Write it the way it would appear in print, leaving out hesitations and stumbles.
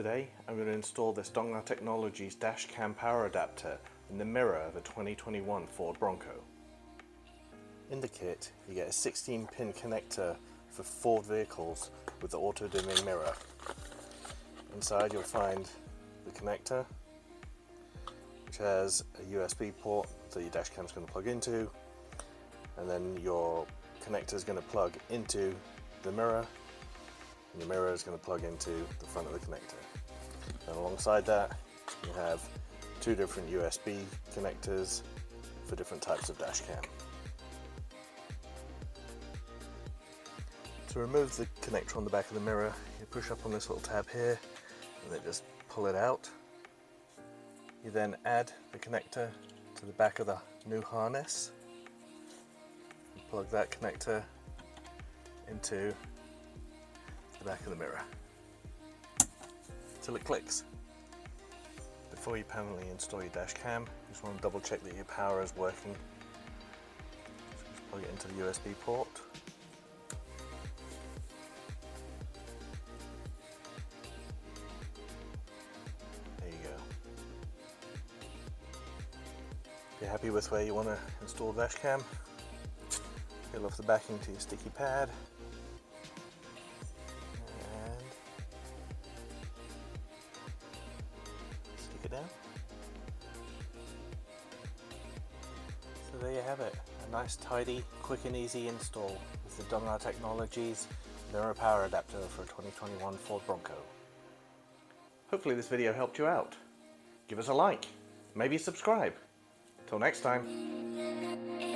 Today I'm going to install this Dongar Technologies dash cam power adapter in the mirror of a 2021 Ford Bronco. In the kit you get a 16-pin connector for Ford vehicles with the auto-dimming mirror. Inside you'll find the connector, which has a USB port that your dash cam is going to plug into, and then your connector is going to plug into the mirror, and the mirror is going to plug into the front of the connector. And alongside that you have two different USB connectors for different types of dash cam. To remove the connector on the back of the mirror, you push up on this little tab here and then just pull it out. You then add the connector to the back of the new harness and plug that connector into the back of the mirror till it clicks. Before you permanently install your dash cam, you just want to double check that your power is working. So just plug it into the USB port. There you go. If you're happy with where you want to install the dash cam, peel off the backing to your sticky pad. Down. So there you have it, a nice, tidy, quick and easy install with the Dongar Technologies mirror power adapter for a 2021 Ford Bronco. Hopefully this video helped you out. Give us a like, maybe subscribe. Till next time.